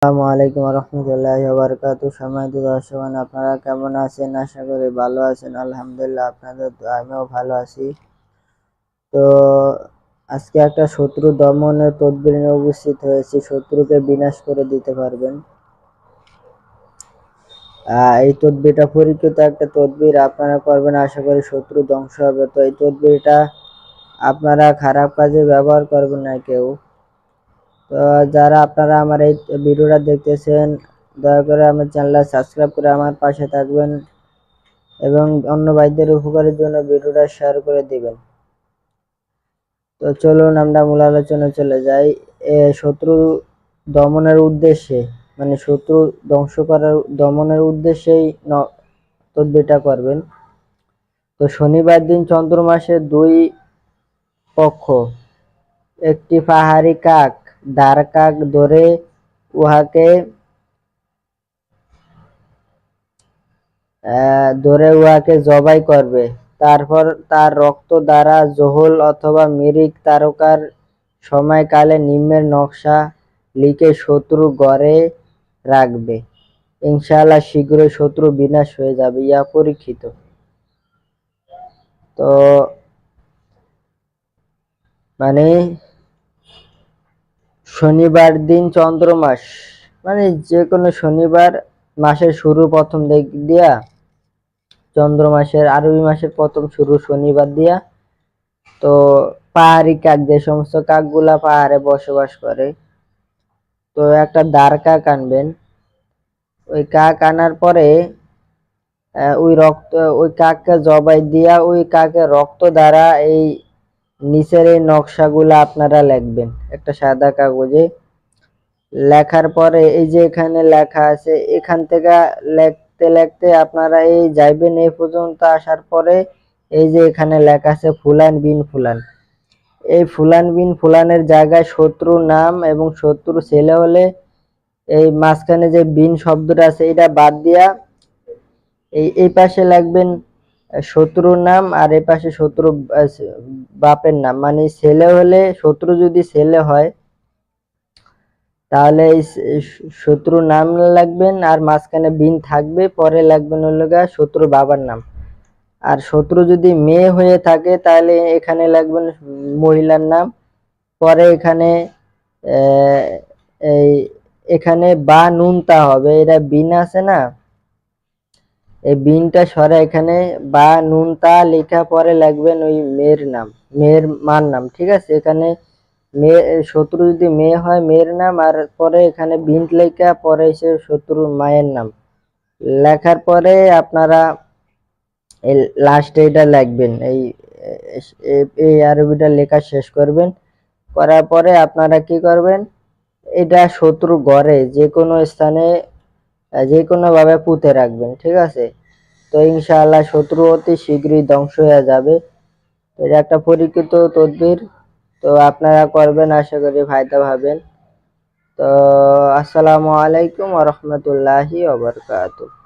আসসালামু আলাইকুম রহমতুল্লাহি ওয়া বারাকাতুহু। সম্মানিত দর্শকগণ, আপনারা কেমন আছেন? আশা করি ভালো আছেন। আলহামদুলিল্লাহ, আপনাদের দোয়ায় আমিও ভালো আছি। তো আজকে একটা শত্রু দমনের তদবির নিয়ে উপস্থিত হয়েছি। শত্রুকে বিনাশ করে দিতে পারবেন। এই তদবিরটা পরীক্ষিত একটা তদবির, আপনারা করবেন, আশা করি শত্রু ধ্বংস হবে। তো এই তদবিরটা আপনারা খারাপ কাজে ব্যবহার করবেন না কেউ। তো যারা আপনারা আমার এই ভিডিওটা দেখতেছেন, দয়া করে আমার চ্যানেলটা সাবস্ক্রাইব করে আমার পাশে থাকবেন এবং অন্য ভাইদের উপকারের জন্য ভিডিওটা শেয়ার করে দিবেন। তো চলুন আমরা মূল আলোচনায় চলে যাই। শত্রু দমনের উদ্দেশ্যে, মানে শত্রু ধ্বংস করার দমনের উদ্দেশ্যেই তদবিরটা করবেন। তো শনিবার দিন চন্দ্র মাসের 2 পক্ষ একটি পাহাড়ি কাক, দার কাক ধরে উহাকে জবাই করবে। তারপর তার রক্ত দ্বারা জোহল অথবা মিরিক তারকার সময়কালে নিম্নের নকশা লিখে শত্রু গড়ে রাখবে। ইনশাআল্লাহ শীঘ্রই শত্রু বিনাশ হয়ে যাবে। ইয়া পরীক্ষিত। তো মানে শনিবার দিন চন্দ্র মাস, মানে যে কোনো শনিবার, মাসের শুরু প্রথম দিক দিয়া, চন্দ্র মাসের আরবি মাসের প্রথম শুরু শনিবার দিয়া। তো পাহাড়ি কাক, যে সমস্ত কাকগুলা পাহাড়ে বসবাস করে, তো একটা দার কাক আনবেন। ওই কাক আনার পরে ওই কাককে জবাই দিয়া ওই কাকের রক্ত দ্বারা এই নিচের এই নকশাগুলা আপনারা লিখবেন একটা সাদা কাগজে। লেখার পরে এই যে এখানে লেখা আছে, এখান থেকে লিখতে লিখতে আপনারা এই যাইবেন এই পর্যন্ত। আসার পরে এই যে এখানে লেখা আছে ফুলান বিন ফুলান, এই ফুলান বিন ফুলানের জায়গায় শত্রুর নাম এবং শত্রু ছেলে হলে এই মাঝখানে যে বিন শব্দটা আছে এটা বাদ দিয়া এই পাশে লিখবেন শত্রুর নাম, আর এই পাশে শত্রু বাপের নাম। মানে ছেলে হলে, শত্রু যদি ছেলে হয় তাহলে এই শত্রুর নাম লিখবেন, আর মাঝখানে বিন থাকবে, পরে লিখবেন হলো শত্রুর বাবার নাম। আর শত্রু যদি মেয়ে হয়ে থাকে তাহলে এখানে লিখবেন মহিলার নাম। পরে এখানে বা নুনতা হবে, এটা বিন আছে না, এই বিনটা সরে এখানে বা নুনতা লেখা, পরে লিখবেন ওই মেয়ের নাম, মেয়ের মার নাম। ঠিক আছে, এখানে মেয়ে, শত্রু যদি মেয়ে হয় মেয়ের নাম, আর পরে এখানে বিন লেখা, পরে এসে শত্রুর মায়ের নাম লেখার পরে আপনারা এই লাস্টে এটা লিখবেন। এই আরবিটা লেখা শেষ করবেন। করার পরে আপনারা কি করবেন, এটা শত্রু ঘরে যে কোনো স্থানে যে কোনো ভাবে পুঁতে রাখবেন। ঠিক আছে, তো ইনশাআল্লাহ শত্রু অতি শীঘ্রই ধ্বংস হয়ে যাবে। এটা একটা পরীক্ষিত তদবির, তো আপনারা করবেন, আশা করি ফায়দা পাবেন। তো আসসালামু আলাইকুম ওয়া রাহমাতুল্লাহি ওয়া বারাকাতুহু।